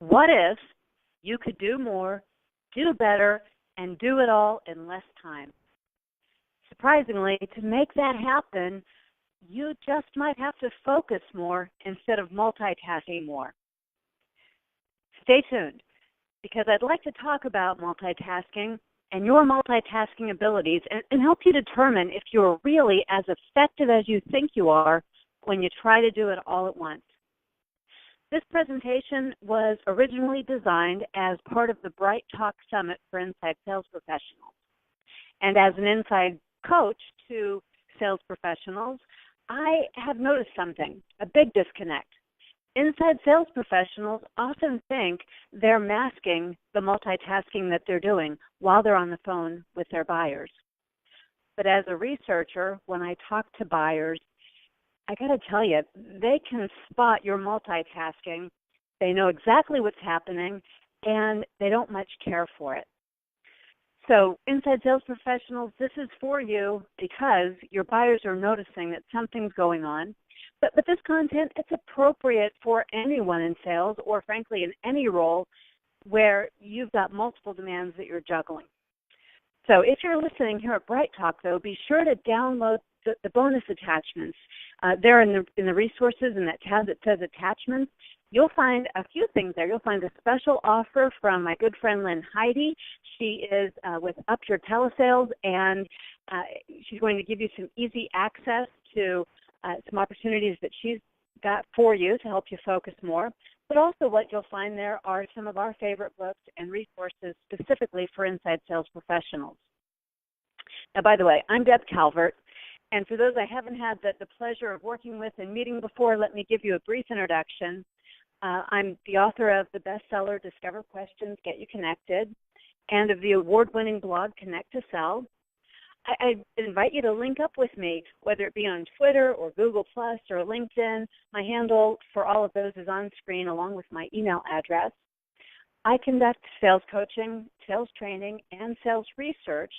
What if you could do more, do better, and do it all in less time? Surprisingly, to make that happen, you just might have to focus more instead of multitasking more. Stay tuned, because I'd like to talk about multitasking and your multitasking abilities and help you determine if you're really as effective as you think you are when you try to do it all at once. This presentation was originally designed as part of the Bright Talk Summit for Inside Sales Professionals. And as an inside coach to sales professionals, I have noticed something, a big disconnect. Inside sales professionals often think they're masking the multitasking that they're doing while they're on the phone with their buyers. But as a researcher, when I talk to buyers, I got to tell you, they can spot your multitasking. They know exactly what's happening, and they don't much care for it. So inside sales professionals, this is for you because your buyers are noticing that something's going on. But this content, it's appropriate for anyone in sales or, frankly, in any role where you've got multiple demands that you're juggling. So if you're listening here at Bright Talk, though, be sure to download the bonus attachments. They're in the resources in that tab that says attachments. You'll find a few things there. You'll find a special offer from my good friend Lynn Heidi. She is with Up Your Telesales, and she's going to give you some easy access to some opportunities that she's got for you to help you focus more. But also what you'll find there are some of our favorite books and resources specifically for inside sales professionals. Now, by the way, I'm Deb Calvert. And for those I haven't had the pleasure of working with and meeting before, let me give you a brief introduction. I'm the author of the bestseller, Discover Questions, Get You Connected, and of the award-winning blog, Connect to Sell. I invite you to link up with me, whether it be on Twitter or Google Plus or LinkedIn. My handle for all of those is on screen along with my email address. I conduct sales coaching, sales training, and sales research,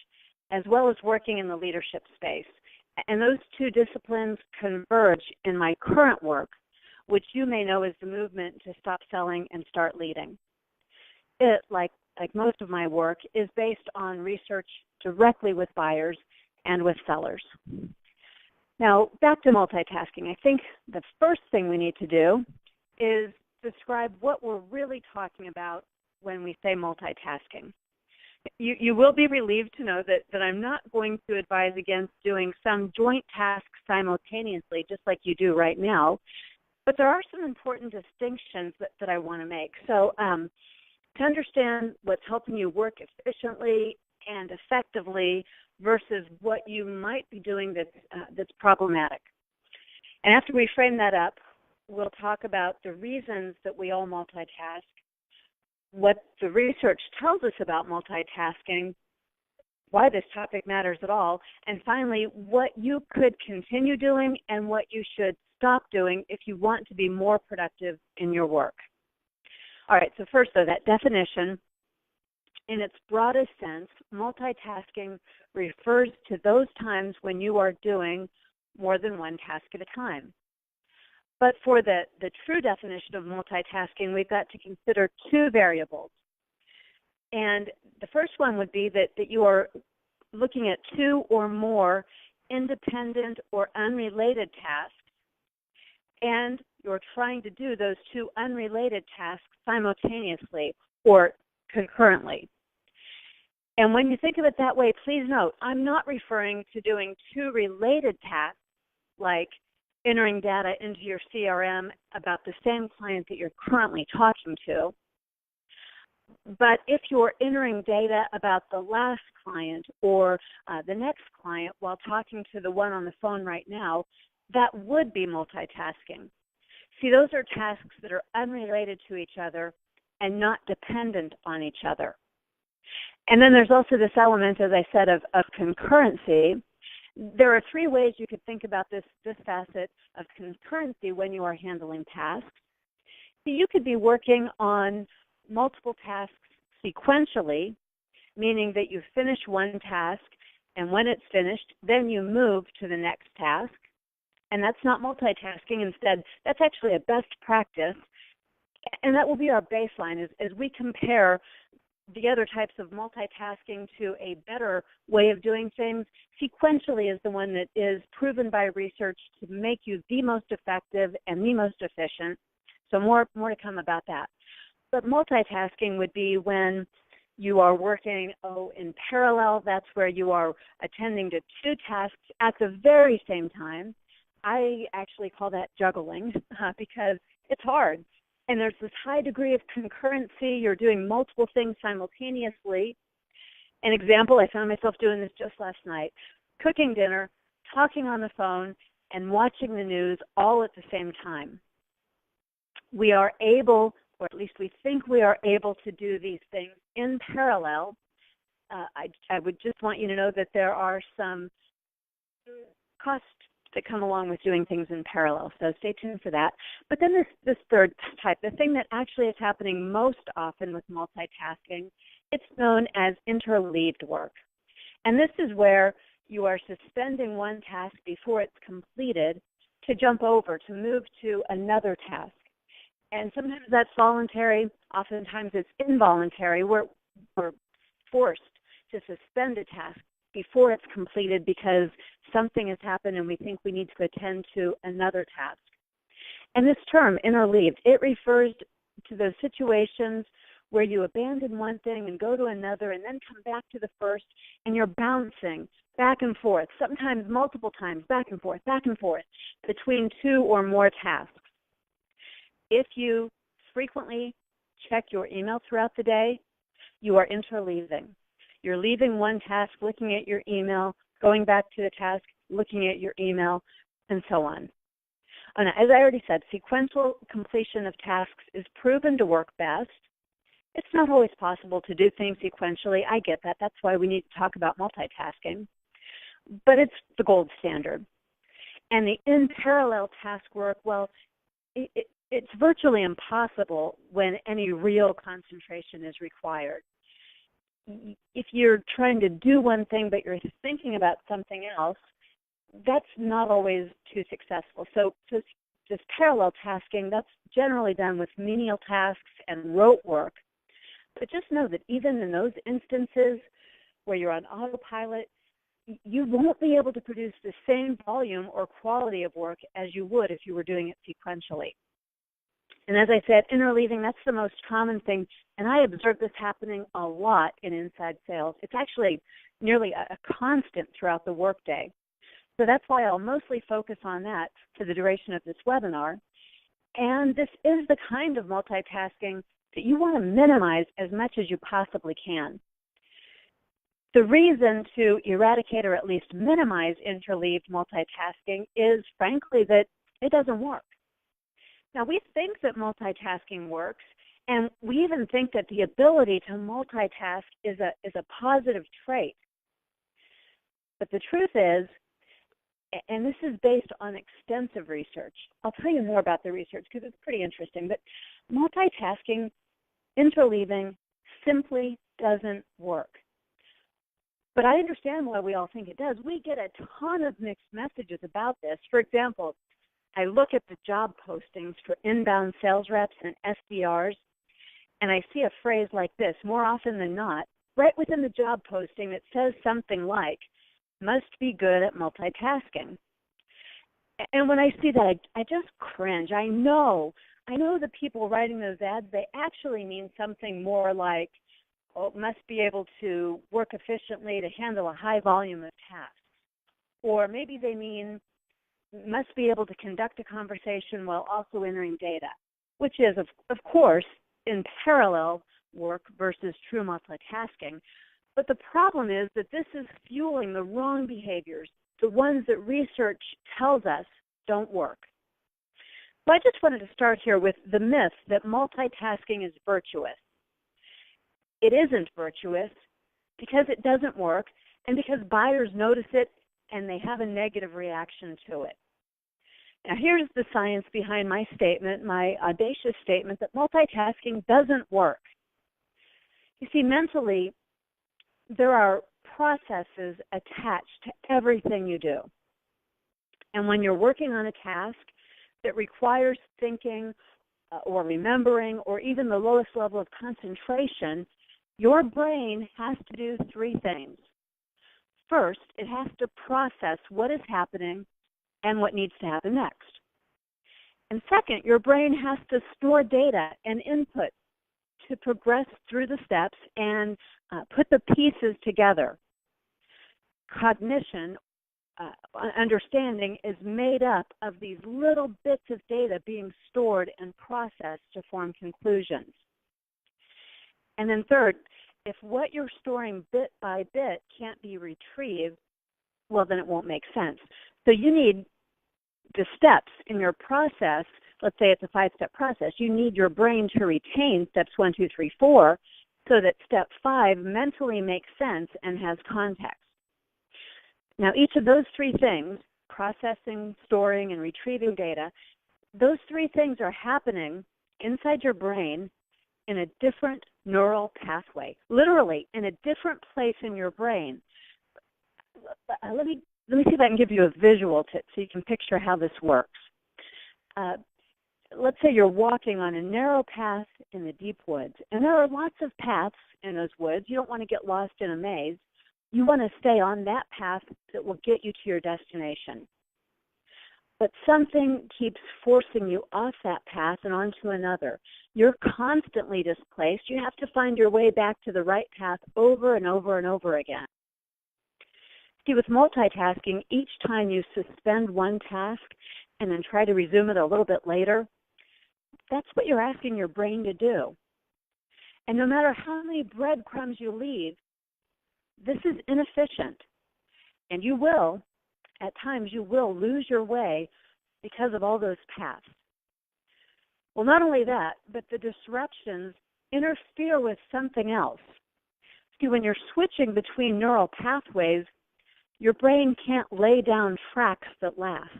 as well as working in the leadership space. And those two disciplines converge in my current work, which you may know is the movement to stop selling and start leading. It, like most of my work, is based on research directly with buyers and with sellers. Now, back to multitasking. I think the first thing we need to do is describe what we're really talking about when we say multitasking. You will be relieved to know that I'm not going to advise against doing some joint tasks simultaneously, just like you do right now, but there are some important distinctions that I want to make. So to understand what's helping you work efficiently and effectively versus what you might be doing that's problematic. And after we frame that up, we'll talk about the reasons that we all multitask, what the research tells us about multitasking, why this topic matters at all, and finally, what you could continue doing and what you should stop doing if you want to be more productive in your work. All right, so first, though, that definition, in its broadest sense, multitasking refers to those times when you are doing more than one task at a time. But for the true definition of multitasking, we've got to consider two variables. And the first one would be that you are looking at two or more independent or unrelated tasks, and you're trying to do those two unrelated tasks simultaneously or concurrently. And when you think of it that way, please note, I'm not referring to doing two related tasks like entering data into your CRM about the same client that you're currently talking to. But if you're entering data about the last client or the next client while talking to the one on the phone right now, that would be multitasking. See, those are tasks that are unrelated to each other and not dependent on each other. And then there's also this element, as I said, of concurrency. There are three ways you could think about this facet of concurrency when you are handling tasks. So you could be working on multiple tasks sequentially, meaning that you finish one task, and when it's finished, then you move to the next task. And that's not multitasking. Instead, that's actually a best practice. And that will be our baseline as we compare the other types of multitasking to a better way of doing things. Sequentially is the one that is proven by research to make you the most effective and the most efficient. So more to come about that. But multitasking would be when you are working in parallel. That's where you are attending to two tasks at the very same time. I actually call that juggling because it's hard. And there's this high degree of concurrency. You're doing multiple things simultaneously. An example, I found myself doing this just last night, cooking dinner, talking on the phone, and watching the news all at the same time. We are able, or at least we think we are able to do these things in parallel. I would just want you to know that there are some costs that come along with doing things in parallel, so stay tuned for that. But then this third type, the thing that actually is happening most often with multitasking, it's known as interleaved work. And this is where you are suspending one task before it's completed to jump over, to move to another task. And sometimes that's voluntary, oftentimes it's involuntary. We're forced to suspend a task before it's completed because something has happened and we think we need to attend to another task. And this term, interleaved, it refers to those situations where you abandon one thing and go to another and then come back to the first, and you're bouncing back and forth, sometimes multiple times, back and forth, between two or more tasks. If you frequently check your email throughout the day, you are interleaving. You're leaving one task, looking at your email, going back to the task, looking at your email, and so on. And as I already said, sequential completion of tasks is proven to work best. It's not always possible to do things sequentially. I get that. That's why we need to talk about multitasking. But it's the gold standard. And the in-parallel task work, well, it's virtually impossible when any real concentration is required. If you're trying to do one thing but you're thinking about something else, that's not always too successful. So just parallel tasking, that's generally done with menial tasks and rote work. But just know that even in those instances where you're on autopilot, you won't be able to produce the same volume or quality of work as you would if you were doing it sequentially. And as I said, interleaving, that's the most common thing. And I observe this happening a lot in inside sales. It's actually nearly a constant throughout the workday. So that's why I'll mostly focus on that for the duration of this webinar. And this is the kind of multitasking that you want to minimize as much as you possibly can. The reason to eradicate or at least minimize interleaved multitasking is, frankly, that it doesn't work. Now, we think that multitasking works, and we even think that the ability to multitask is a positive trait. But the truth is, and this is based on extensive research. I'll tell you more about the research because it's pretty interesting, but multitasking, interleaving, simply doesn't work. But I understand why we all think it does. We get a ton of mixed messages about this. For example, I look at the job postings for inbound sales reps and SDRs, and I see a phrase like this, more often than not, right within the job posting that says something like, must be good at multitasking. And when I see that, I just cringe. I know the people writing those ads, they actually mean something more like, oh, must be able to work efficiently to handle a high volume of tasks. Or maybe they mean must be able to conduct a conversation while also entering data, which is, of course, in parallel work versus true multitasking. But the problem is that this is fueling the wrong behaviors, the ones that research tells us don't work. So I just wanted to start here with the myth that multitasking is virtuous. It isn't virtuous because it doesn't work and because buyers notice it and they have a negative reaction to it. Now, here's the science behind my statement, my audacious statement that multitasking doesn't work. You see, mentally, there are processes attached to everything you do. And when you're working on a task that requires thinking or remembering or even the lowest level of concentration, your brain has to do three things. First, it has to process what is happening and what needs to happen next. And second, your brain has to store data and input to progress through the steps and put the pieces together. Cognition, understanding, is made up of these little bits of data being stored and processed to form conclusions. And then third, if what you're storing bit by bit can't be retrieved, well, then it won't make sense. So you need the steps in your process. Let's say it's a 5-step process. You need your brain to retain steps 1, 2, 3, 4 so that step 5 mentally makes sense and has context. Now, each of those three things, processing, storing, and retrieving data, those three things are happening inside your brain in a different neural pathway, literally in a different place in your brain. Let me see if I can give you a visual so you can picture how this works. Let's say you're walking on a narrow path in the deep woods, and there are lots of paths in those woods. You don't want to get lost in a maze. You want to stay on that path that will get you to your destination. But something keeps forcing you off that path and onto another. You're constantly displaced. You have to find your way back to the right path over and over and over again. See, with multitasking, each time you suspend one task and then try to resume it a little bit later, that's what you're asking your brain to do. And no matter how many breadcrumbs you leave, this is inefficient. And you will, at times, you will lose your way because of all those paths. Well, not only that, but the disruptions interfere with something else. See, when you're switching between neural pathways, your brain can't lay down tracks that last.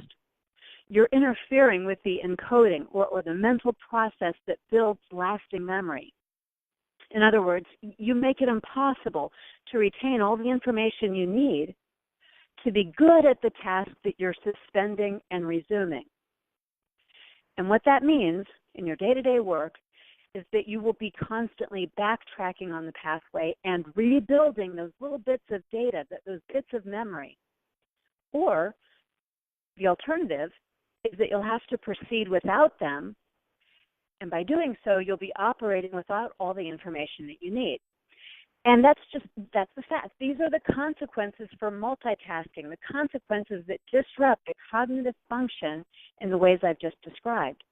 You're interfering with the encoding or the mental process that builds lasting memory. In other words, you make it impossible to retain all the information you need to be good at the task that you're suspending and resuming. And what that means in your day-to-day work is that you will be constantly backtracking on the pathway and rebuilding those little bits of data, those bits of memory. Or the alternative is that you'll have to proceed without them, and by doing so, you'll be operating without all the information that you need. And that's the fact. These are the consequences for multitasking, the consequences that disrupt the cognitive function in the ways I've just described.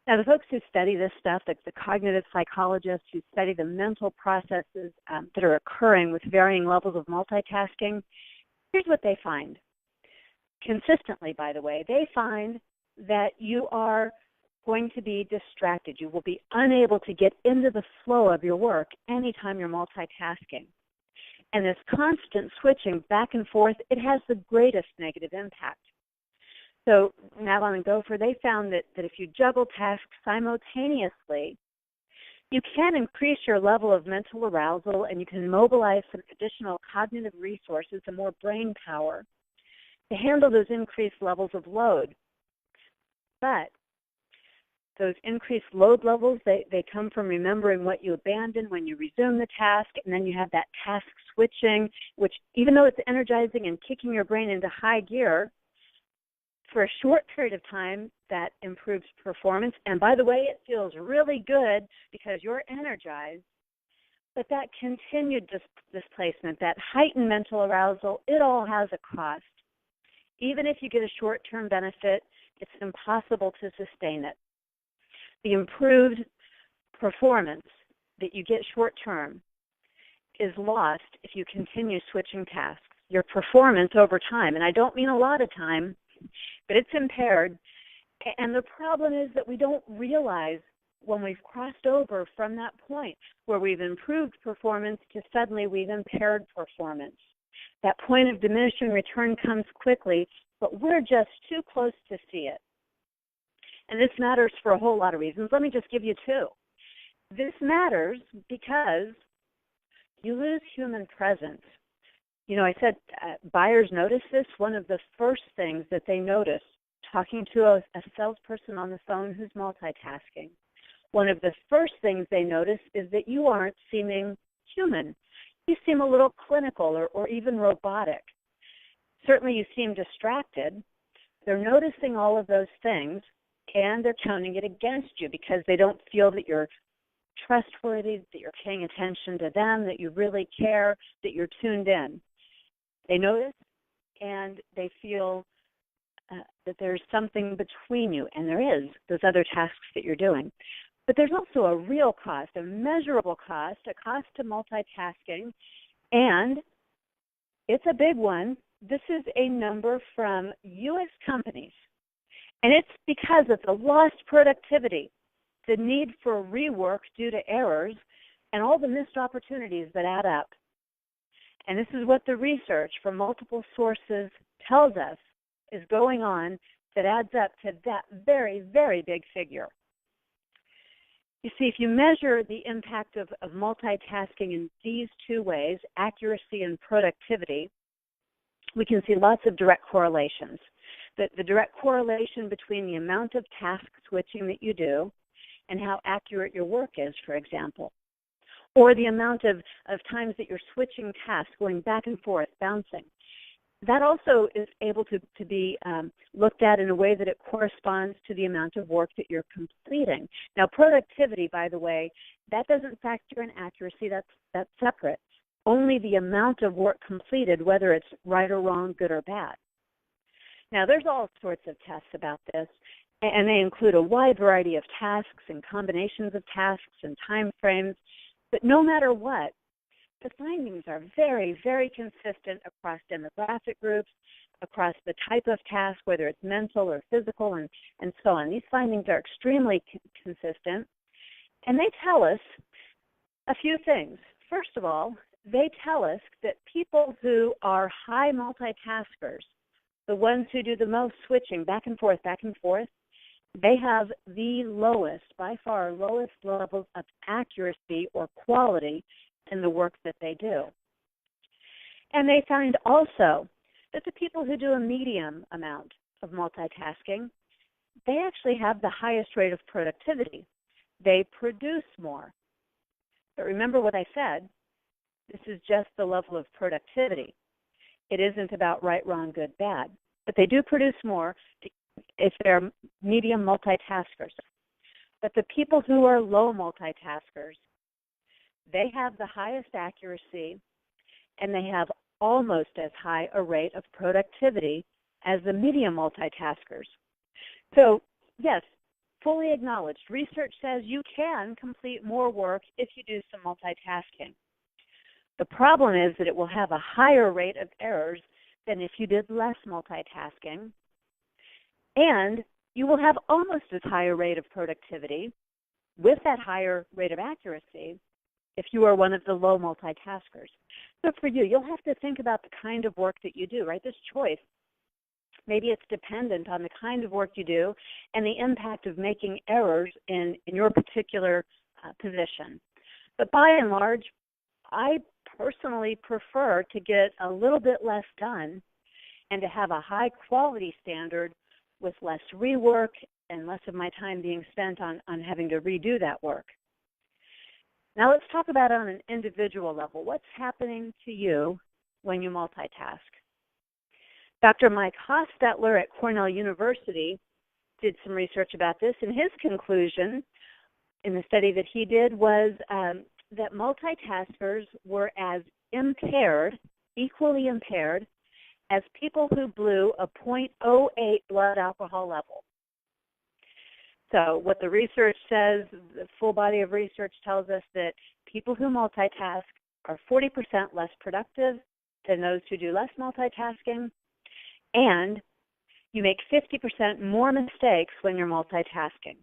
Now, the folks who study this stuff, like the cognitive psychologists who study the mental processes that are occurring with varying levels of multitasking, here's what they find. Consistently, by the way, they find that you are going to be distracted. You will be unable to get into the flow of your work anytime you're multitasking. And this constant switching back and forth, it has the greatest negative impact. So Madeline and Gopher, they found that if you juggle tasks simultaneously, you can increase your level of mental arousal and you can mobilize some additional cognitive resources and more brain power to handle those increased levels of load. But those increased load levels, they come from remembering what you abandoned when you resume the task, and then you have that task switching, which even though it's energizing and kicking your brain into high gear, for a short period of time, that improves performance. And by the way, it feels really good because you're energized. But that continued displacement, that heightened mental arousal, it all has a cost. Even if you get a short-term benefit, it's impossible to sustain it. The improved performance that you get short-term is lost if you continue switching tasks. Your performance over time, and I don't mean a lot of time, but it's impaired. And the problem is that we don't realize when we've crossed over from that point where we've improved performance to suddenly we've impaired performance. That point of diminishing return comes quickly, but we're just too close to see it. And this matters for a whole lot of reasons. Let me just give you two. This matters because you lose human presence. You know, I said buyers notice this. One of the first things that they notice talking to a salesperson on the phone who's multitasking, one of the first things they notice is that you aren't seeming human. You seem a little clinical or even robotic. Certainly you seem distracted. They're noticing all of those things, and they're counting it against you because they don't feel that you're trustworthy, that you're paying attention to them, that you really care, that you're tuned in. They notice, and they feel that there's something between you, and there is, those other tasks that you're doing. But there's also a real cost, a measurable cost, a cost to multitasking, and it's a big one. This is a number from U.S. companies, and it's because of the lost productivity, the need for rework due to errors, and all the missed opportunities that add up. And this is what the research from multiple sources tells us is going on that adds up to that very, very big figure. You see, if you measure the impact of multitasking in these two ways, accuracy and productivity, we can see lots of direct correlations. The direct correlation between the amount of task switching that you do and how accurate your work is, for example, or the amount of times that you're switching tasks, going back and forth, bouncing. That also is able to be looked at in a way that it corresponds to the amount of work that you're completing. Now, productivity, by the way, that doesn't factor in accuracy. That's separate. Only the amount of work completed, whether it's right or wrong, good or bad. Now, there's all sorts of tests about this, and they include a wide variety of tasks and combinations of tasks and time frames. But no matter what, the findings are very, very consistent across demographic groups, across the type of task, whether it's mental or physical, and so on. These findings are extremely consistent, and they tell us a few things. First of all, they tell us that people who are high multitaskers, the ones who do the most switching back and forth, they have the lowest, by far lowest levels of accuracy or quality in the work that they do. And they find also that the people who do a medium amount of multitasking, they actually have the highest rate of productivity. They produce more. But remember what I said, this is just the level of productivity. It isn't about right, wrong, good, bad. But they do produce more if they're medium multitaskers. But the people who are low multitaskers, they have the highest accuracy, and they have almost as high a rate of productivity as the medium multitaskers. So, yes, fully acknowledged. Research says you can complete more work if you do some multitasking. The problem is that it will have a higher rate of errors than if you did less multitasking, and you will have almost as high a rate of productivity with that higher rate of accuracy if you are one of the low multitaskers. So for you, you'll have to think about the kind of work that you do, right? This choice. Maybe it's dependent on the kind of work you do and the impact of making errors in your particular position. But by and large, I personally prefer to get a little bit less done and to have a high quality standard with less rework and less of my time being spent on having to redo that work. Now let's talk about on an individual level. What's happening to you when you multitask? Dr. Mike Hostetler at Cornell University did some research about this, and his conclusion in the study that he did was that multitaskers were as impaired, equally impaired, as people who blew a 0.08 blood alcohol level. So what the research says, the full body of research tells us that people who multitask are 40% less productive than those who do less multitasking, and you make 50% more mistakes when you're multitasking.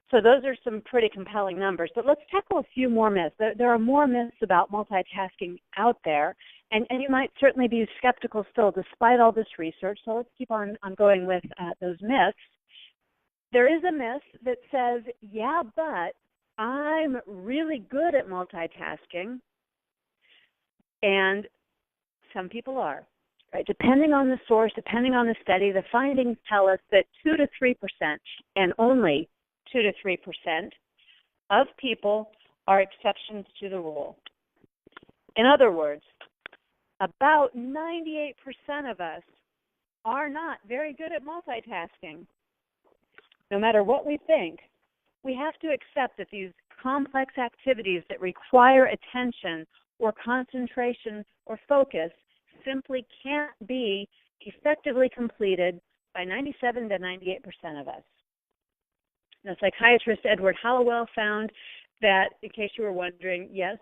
So those are some pretty compelling numbers, but let's tackle a few more myths. There are more myths about multitasking out there, and you might certainly be skeptical still despite all this research, so let's keep on going with those myths. There is a myth that says, yeah, but I'm really good at multitasking, and some people are. Right? Depending on the source, depending on the study, the findings tell us that 2 to 3%, and only 2 to 3% of people are exceptions to the rule. In other words, about 98% of us are not very good at multitasking. No matter what we think, we have to accept that these complex activities that require attention or concentration or focus simply can't be effectively completed by 97 to 98% of us. Now, psychiatrist Edward Hallowell found that, in case you were wondering, yes,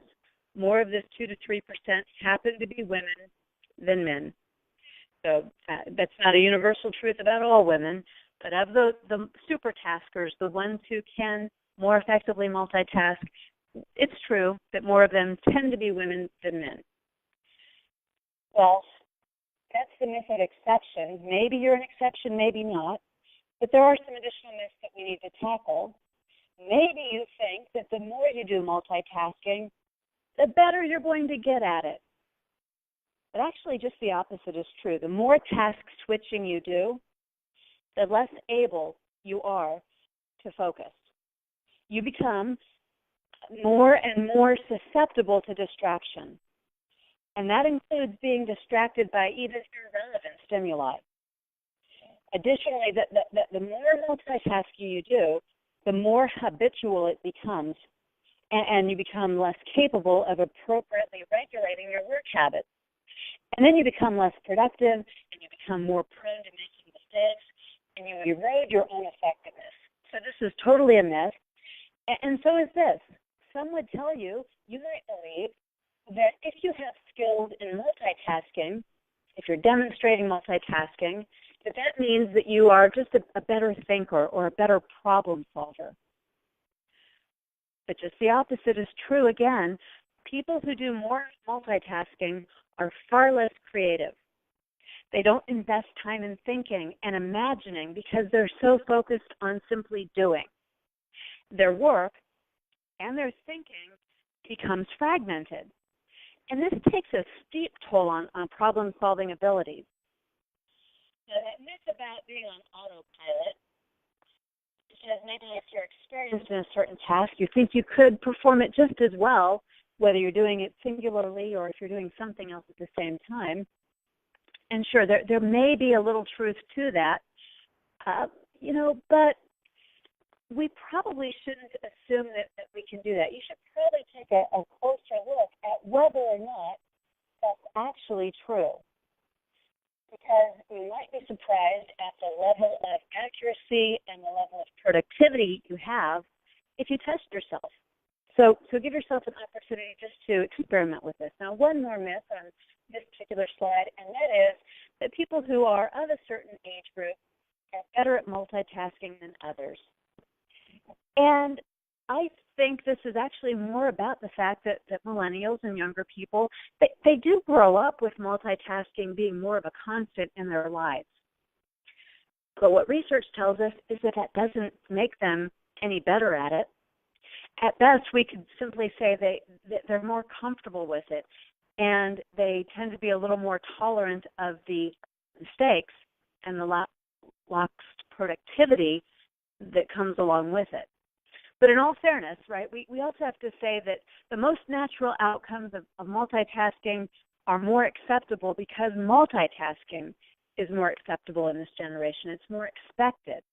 more of this 2 to 3% happen to be women than men. So that's not a universal truth about all women, but of the super taskers, the ones who can more effectively multitask, it's true that more of them tend to be women than men. Well, that's the myth of exception. Maybe you're an exception, maybe not, but there are some additional myths that we need to tackle. Maybe you think that the more you do multitasking, the better you're going to get at it. But actually, just the opposite is true. The more task switching you do, the less able you are to focus. You become more and more susceptible to distraction. And that includes being distracted by even irrelevant stimuli. Additionally, the more multitasking you do, the more habitual it becomes, and you become less capable of appropriately regulating your work habits. And then you become less productive, and you become more prone to making mistakes, and you erode your own effectiveness. So this is totally a myth, and so is this. Some would tell you, you might believe, that if you have skills in multitasking, if you're demonstrating multitasking, that means that you are just a better thinker or a better problem solver. But just the opposite is true again. People who do more multitasking are far less creative. They don't invest time in thinking and imagining because they're so focused on simply doing. Their work and their thinking becomes fragmented. And this takes a steep toll on problem-solving abilities. Now, that myth about being on autopilot, because maybe if you're experienced in a certain task, you think you could perform it just as well, whether you're doing it singularly or if you're doing something else at the same time. And sure, there may be a little truth to that, but we probably shouldn't assume that we can do that. You should probably take a closer look at whether or not that's actually true. Because you might be surprised at the level of accuracy and the level of productivity you have if you test yourself. So give yourself an opportunity just to experiment with this. Now, one more myth on this particular slide, and that is that people who are of a certain age group are better at multitasking than others. And I think this is actually more about the fact that millennials and younger people, they do grow up with multitasking being more of a constant in their lives. But what research tells us is that doesn't make them any better at it. At best, we could simply say they're more comfortable with it, and they tend to be a little more tolerant of the mistakes and the lost productivity that comes along with it. But in all fairness, right, we also have to say that the most natural outcomes of multitasking are more acceptable because multitasking is more acceptable in this generation. It's more expected.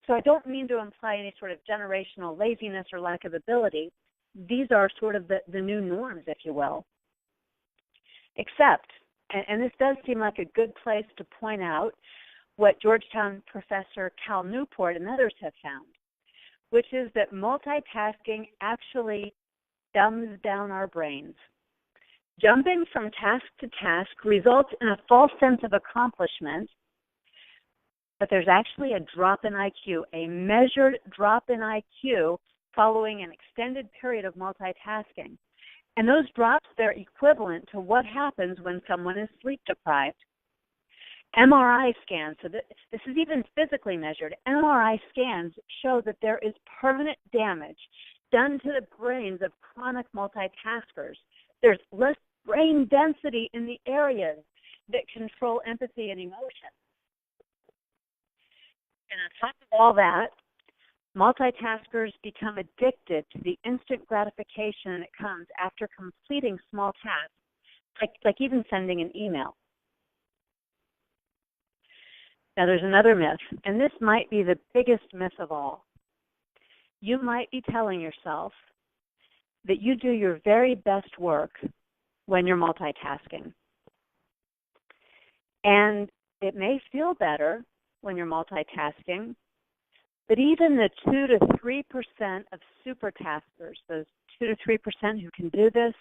So I don't mean to imply any sort of generational laziness or lack of ability. These are sort of the new norms, if you will. Except, and this does seem like a good place to point out what Georgetown professor Cal Newport and others have found, which is that multitasking actually dumbs down our brains. Jumping from task to task results in a false sense of accomplishment, but there's actually a drop in IQ, a measured drop in IQ following an extended period of multitasking. And those drops, they're equivalent to what happens when someone is sleep deprived. MRI scans, so this is even physically measured, MRI scans show that there is permanent damage done to the brains of chronic multitaskers. There's less brain density in the areas that control empathy and emotion. And on top of all that, multitaskers become addicted to the instant gratification that comes after completing small tasks, like even sending an email. Now, there's another myth, and this might be the biggest myth of all. You might be telling yourself that you do your very best work when you're multitasking. And it may feel better when you're multitasking, but even the 2 to 3% of super taskers, those 2 to 3% who can do this,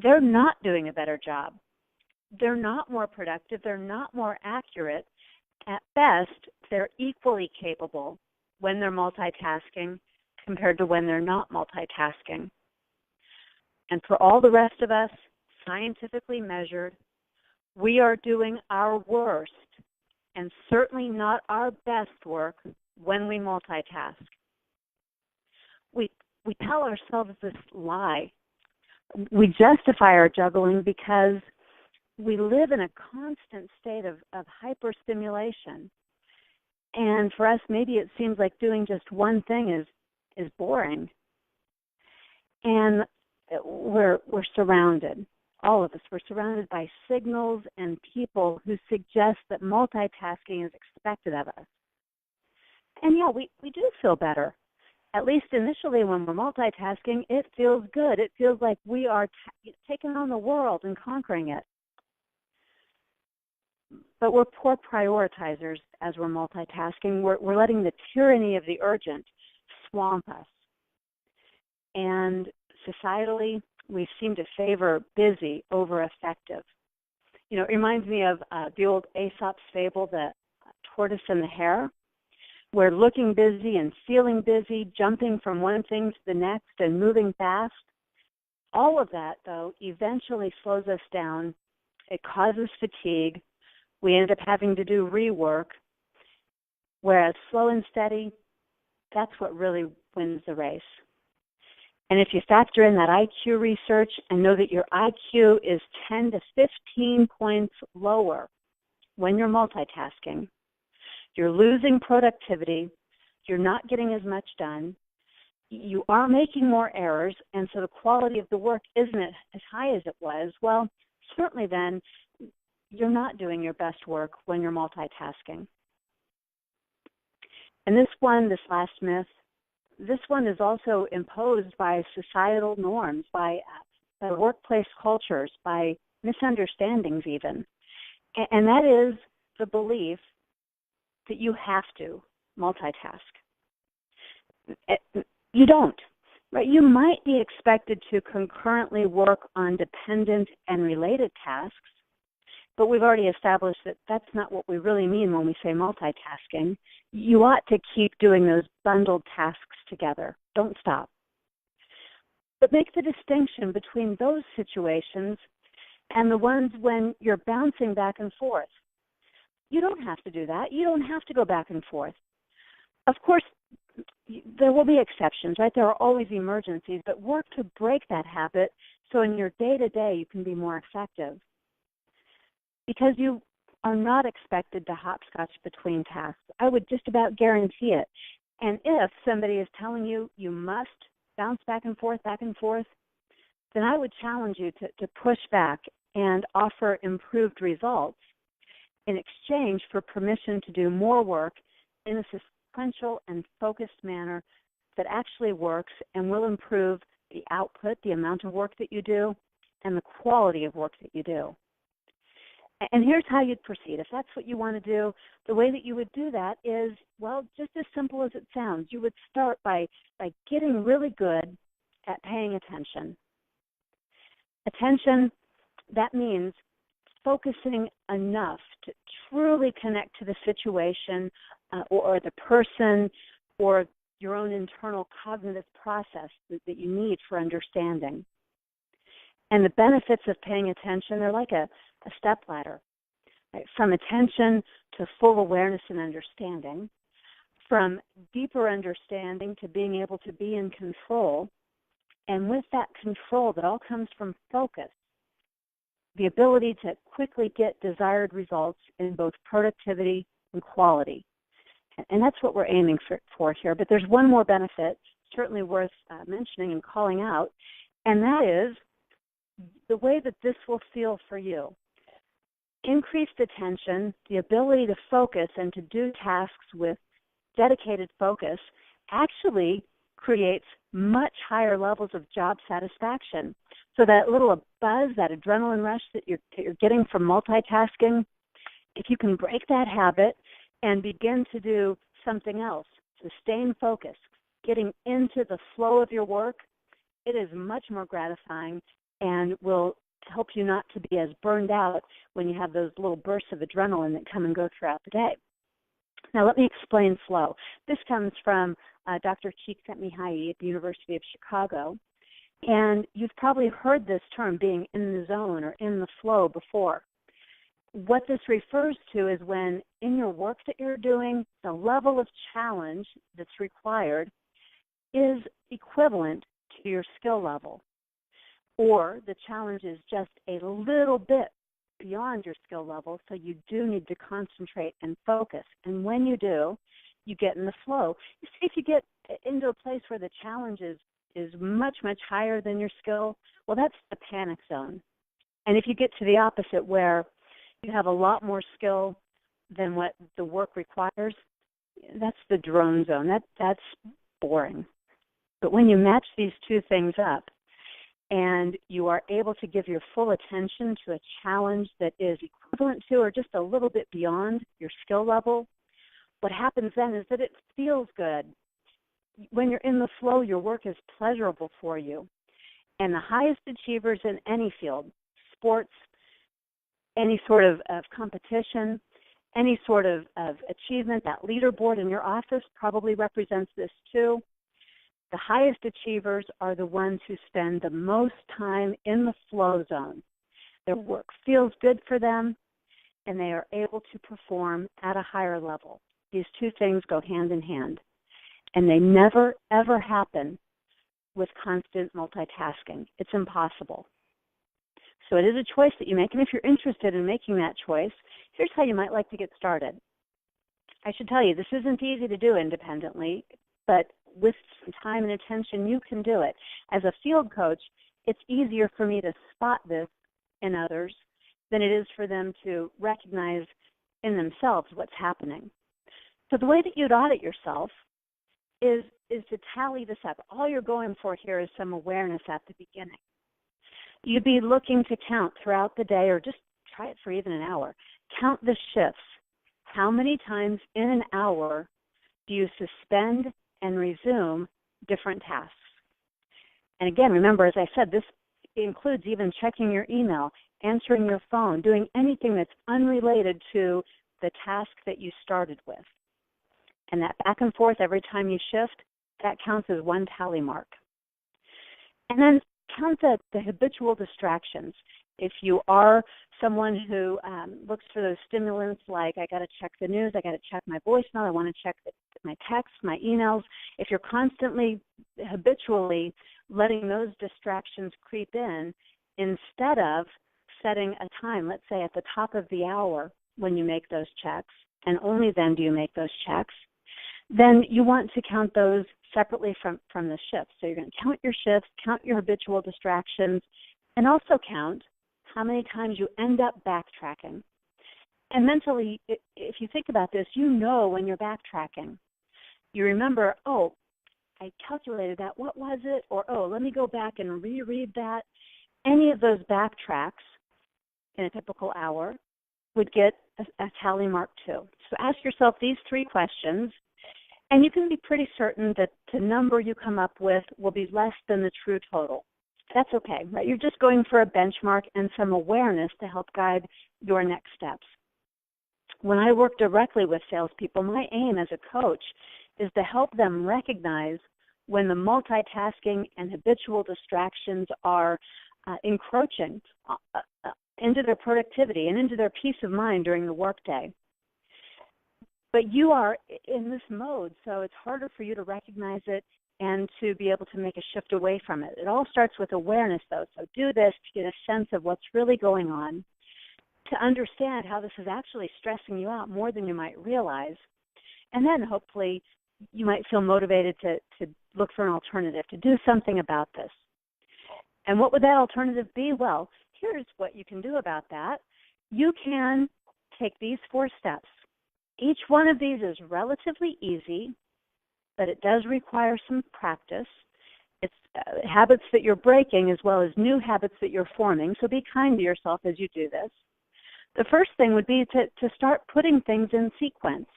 they're not doing a better job. They're not more productive. They're not more accurate. At best, they're equally capable when they're multitasking compared to when they're not multitasking. And for all the rest of us, scientifically measured, we are doing our worst and certainly not our best work when we multitask. We tell ourselves this lie. We justify our juggling because we live in a constant state of hyperstimulation. And for us, maybe it seems like doing just one thing is boring. And we're surrounded, all of us, we're surrounded by signals and people who suggest that multitasking is expected of us. And yeah, we do feel better. At least initially when we're multitasking, it feels good. It feels like we are taking on the world and conquering it. But we're poor prioritizers as we're multitasking. We're letting the tyranny of the urgent swamp us. And societally, we seem to favor busy over effective. You know, it reminds me of the old Aesop's fable, the tortoise and the hare, where looking busy and feeling busy, jumping from one thing to the next and moving fast, all of that, though, eventually slows us down. It causes fatigue. We end up having to do rework, whereas slow and steady, that's what really wins the race. And if you factor in that IQ research and know that your IQ is 10 to 15 points lower when you're multitasking, you're losing productivity, you're not getting as much done, you are making more errors, and so the quality of the work isn't as high as it was, well, certainly then you're not doing your best work when you're multitasking. And this last myth, this one is also imposed by societal norms, by workplace cultures, by misunderstandings even. And that is the belief that you have to multitask. You don't, right? You might be expected to concurrently work on dependent and related tasks, but we've already established that that's not what we really mean when we say multitasking. You ought to keep doing those bundled tasks together. Don't stop. But make the distinction between those situations and the ones when you're bouncing back and forth. You don't have to do that. You don't have to go back and forth. Of course, there will be exceptions, right? There are always emergencies, but work to break that habit so in your day-to-day you can be more effective. Because you are not expected to hopscotch between tasks. I would just about guarantee it. And if somebody is telling you you must bounce back and forth, then I would challenge you to push back and offer improved results in exchange for permission to do more work in a sequential and focused manner that actually works and will improve the output, the amount of work that you do, and the quality of work that you do. And here's how you'd proceed. If that's what you want to do, the way that you would do that is, well, just as simple as it sounds. You would start by getting really good at paying attention. Attention, that means focusing enough to truly connect to the situation or the person or your own internal cognitive process that you need for understanding. And the benefits of paying attention, they're like a stepladder, right? From attention to full awareness and understanding, from deeper understanding to being able to be in control, and with that control that all comes from focus. the ability to quickly get desired results in both productivity and quality. And that's what we're aiming for here. But there's one more benefit, certainly worth mentioning and calling out, and that is the way that this will feel for you. Increased attention, the ability to focus and to do tasks with dedicated focus actually creates much higher levels of job satisfaction. So that little buzz, that adrenaline rush that you're getting from multitasking, if you can break that habit and begin to do something else, sustain focus, getting into the flow of your work, it is much more gratifying and will help you not to be as burned out when you have those little bursts of adrenaline that come and go throughout the day. Now, let me explain flow. This comes from Dr. Csikszentmihalyi at the University of Chicago, and you've probably heard this term, being in the zone or in the flow, before. What this refers to is when in your work that you're doing, the level of challenge that's required is equivalent to your skill level, or the challenge is just a little bit beyond your skill level, so you do need to concentrate and focus. And when you do, you get in the flow. You see, if you get into a place where the challenge is much, much higher than your skill, well, that's the panic zone. And if you get to the opposite, where you have a lot more skill than what the work requires, that's the drone zone. That's boring. But when you match these two things up, and you are able to give your full attention to a challenge that is equivalent to or just a little bit beyond your skill level, what happens then is that it feels good. When you're in the flow, your work is pleasurable for you. And the highest achievers in any field, sports, any sort of competition, any sort of achievement, that leaderboard in your office probably represents this too. The highest achievers are the ones who spend the most time in the flow zone. Their work feels good for them, and they are able to perform at a higher level. These two things go hand in hand, and they never, ever happen with constant multitasking. It's impossible. So it is a choice that you make, and if you're interested in making that choice, here's how you might like to get started. I should tell you, this isn't easy to do independently, but with some time and attention, you can do it. As a field coach, it's easier for me to spot this in others than it is for them to recognize in themselves what's happening. So the way that you'd audit yourself is to tally this up. All you're going for here is some awareness at the beginning. You'd be looking to count throughout the day, or just try it for even an hour. Count the shifts. How many times in an hour do you suspend and resume different tasks? And again, remember, as I said, this includes even checking your email, answering your phone, doing anything that's unrelated to the task that you started with. And that back and forth every time you shift, that counts as one tally mark. And then count the habitual distractions. If you are someone who looks for those stimulants, like I got to check the news, I got to check my voicemail, I want to check my texts, my emails, if you're constantly, habitually letting those distractions creep in, instead of setting a time, let's say at the top of the hour when you make those checks, and only then do you make those checks, then you want to count those separately from the shifts. So you're going to count your shifts, count your habitual distractions, and also count how many times you end up backtracking. And mentally, if you think about this, you know when you're backtracking. You remember, oh, I calculated that, what was it? Or, oh, let me go back and reread that. Any of those backtracks in a typical hour would get a tally mark too. So ask yourself these three questions, and you can be pretty certain that the number you come up with will be less than the true total. That's okay, right? You're just going for a benchmark and some awareness to help guide your next steps. When I work directly with salespeople, my aim as a coach is to help them recognize when the multitasking and habitual distractions are encroaching into their productivity and into their peace of mind during the workday. But you are in this mode, so it's harder for you to recognize it and to be able to make a shift away from it. It all starts with awareness, though. So do this to get a sense of what's really going on, to understand how this is actually stressing you out more than you might realize. And then hopefully you might feel motivated to look for an alternative, to do something about this. And what would that alternative be? Well, here's what you can do about that. You can take these 4 steps. Each one of these is relatively easy, but it does require some practice. It's habits that you're breaking as well as new habits that you're forming, so be kind to yourself as you do this. The first thing would be to start putting things in sequence.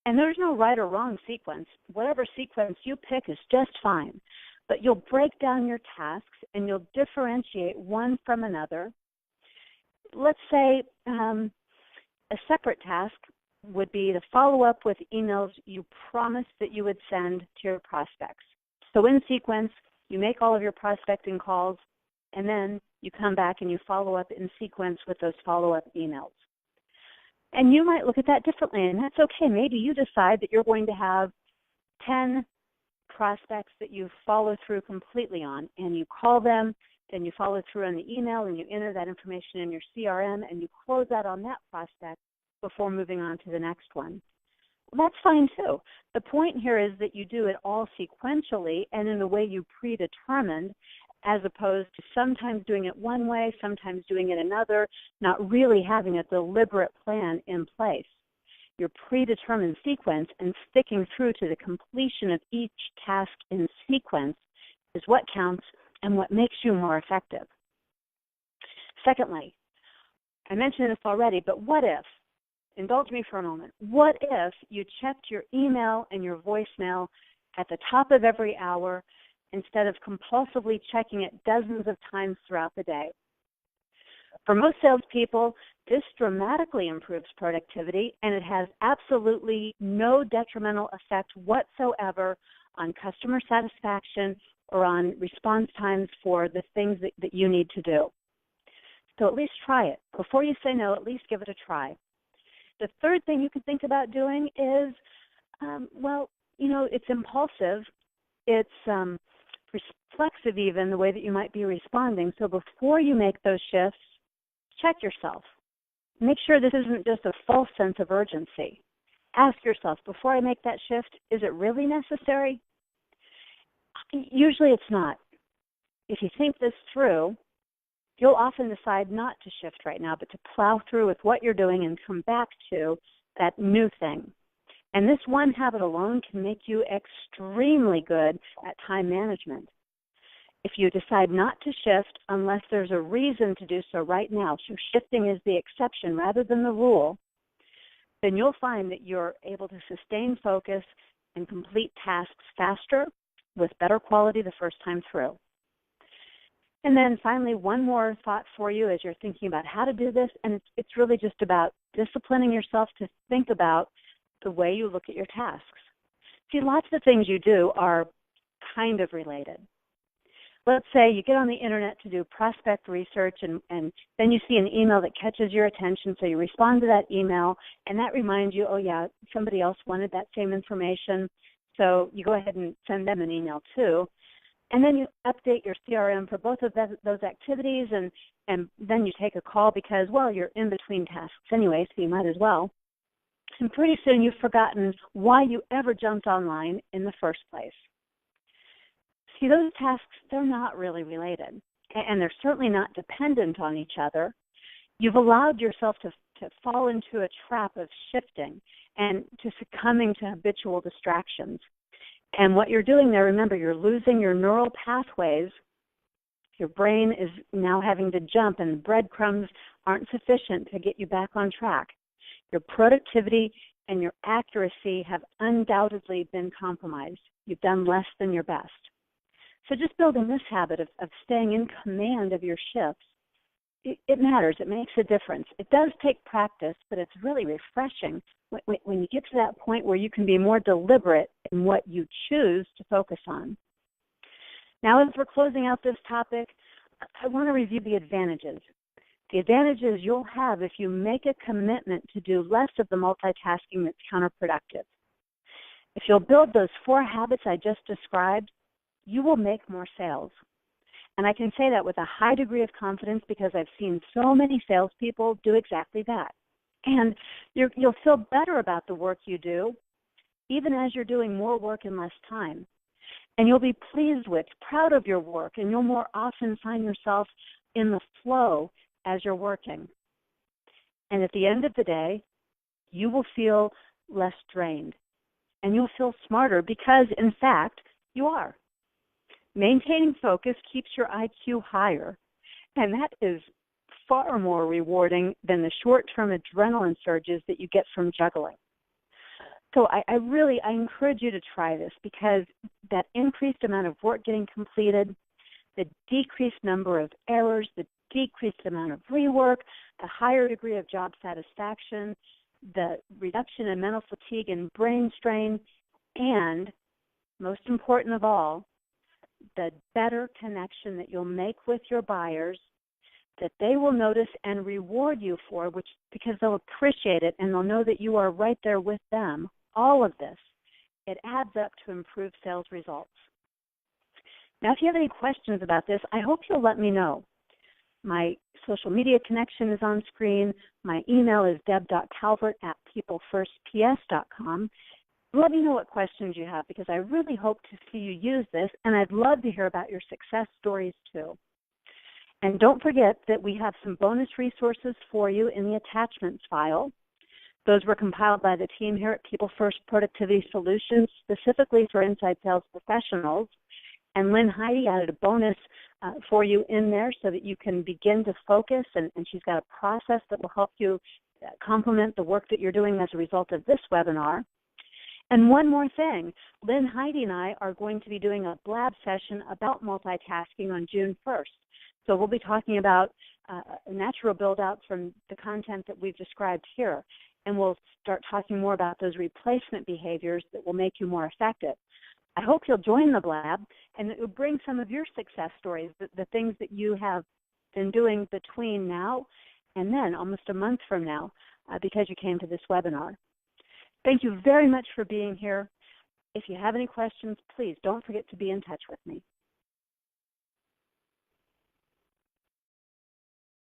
And there's no right or wrong sequence. Whatever sequence you pick is just fine. But you'll break down your tasks and you'll differentiate one from another. Let's say a separate task would be to follow up with emails you promised that you would send to your prospects. So in sequence, you make all of your prospecting calls, and then you come back and you follow up in sequence with those follow-up emails. And you might look at that differently, and that's okay. Maybe you decide that you're going to have 10 prospects that you follow through completely on, and you call them, then you follow through on the email, and you enter that information in your CRM, and you close out on that prospect before moving on to the next one. Well, that's fine too. The point here is that you do it all sequentially and in the way you predetermined, as opposed to sometimes doing it one way, sometimes doing it another, not really having a deliberate plan in place. Your predetermined sequence and sticking through to the completion of each task in sequence is what counts and what makes you more effective. Secondly, I mentioned this already, but what if? Indulge me for a moment. What if you checked your email and your voicemail at the top of every hour instead of compulsively checking it dozens of times throughout the day? For most salespeople, this dramatically improves productivity, and it has absolutely no detrimental effect whatsoever on customer satisfaction or on response times for the things that you need to do. So at least try it. Before you say no, at least give it a try. The third thing you can think about doing is, it's impulsive. It's reflexive even, the way that you might be responding. So before you make those shifts, check yourself. Make sure this isn't just a false sense of urgency. Ask yourself, before I make that shift, is it really necessary? Usually it's not. If you think this through, you'll often decide not to shift right now, but to plow through with what you're doing and come back to that new thing. And this one habit alone can make you extremely good at time management. If you decide not to shift unless there's a reason to do so right now, so shifting is the exception rather than the rule, then you'll find that you're able to sustain focus and complete tasks faster with better quality the first time through. And then finally, one more thought for you as you're thinking about how to do this, and it's really just about disciplining yourself to think about the way you look at your tasks. See, lots of things you do are kind of related. Let's say you get on the internet to do prospect research, and then you see an email that catches your attention, so you respond to that email, and that reminds you, oh yeah, somebody else wanted that same information, so you go ahead and send them an email too. And then you update your CRM for both of those activities, and then you take a call because, well, you're in between tasks anyway, so you might as well. And pretty soon you've forgotten why you ever jumped online in the first place. See, those tasks, they're not really related, and they're certainly not dependent on each other. You've allowed yourself to fall into a trap of shifting and to succumbing to habitual distractions. And what you're doing there, remember, you're losing your neural pathways. Your brain is now having to jump, and breadcrumbs aren't sufficient to get you back on track. Your productivity and your accuracy have undoubtedly been compromised. You've done less than your best. So just building this habit of staying in command of your shifts, it matters. It makes a difference. It does take practice, but it's really refreshing when you get to that point where you can be more deliberate in what you choose to focus on. Now, as we're closing out this topic, I want to review the advantages. The advantages you'll have if you make a commitment to do less of the multitasking that's counterproductive. If you'll build those 4 habits I just described, you will make more sales. And I can say that with a high degree of confidence because I've seen so many salespeople do exactly that. And you'll feel better about the work you do, even as you're doing more work in less time. And you'll be pleased with, proud of your work, and you'll more often find yourself in the flow as you're working. And at the end of the day, you will feel less drained. And you'll feel smarter because, in fact, you are. Maintaining focus keeps your IQ higher, and that is far more rewarding than the short-term adrenaline surges that you get from juggling. So I encourage you to try this because that increased amount of work getting completed, the decreased number of errors, the decreased amount of rework, the higher degree of job satisfaction, the reduction in mental fatigue and brain strain, and most important of all, the better connection that you'll make with your buyers that they will notice and reward you for, because they'll appreciate it and they'll know that you are right there with them. All of this, it adds up to improved sales results. Now, if you have any questions about this, I hope you'll let me know. My social media connection is on screen. My email is deb.calvert@peoplefirstps.com. Let me know what questions you have because I really hope to see you use this, and I'd love to hear about your success stories too. And don't forget that we have some bonus resources for you in the attachments file. Those were compiled by the team here at People First Productivity Solutions, specifically for inside sales professionals. And Lynn Heidi added a bonus for you in there so that you can begin to focus, and she's got a process that will help you complement the work that you're doing as a result of this webinar. And one more thing, Lynn Heidi and I are going to be doing a blab session about multitasking on June 1st. So we'll be talking about a natural build-out from the content that we've described here. And we'll start talking more about those replacement behaviors that will make you more effective. I hope you'll join the blab and that you'll bring some of your success stories, the things that you have been doing between now and then, almost a month from now, because you came to this webinar. Thank you very much for being here. If you have any questions, please don't forget to be in touch with me.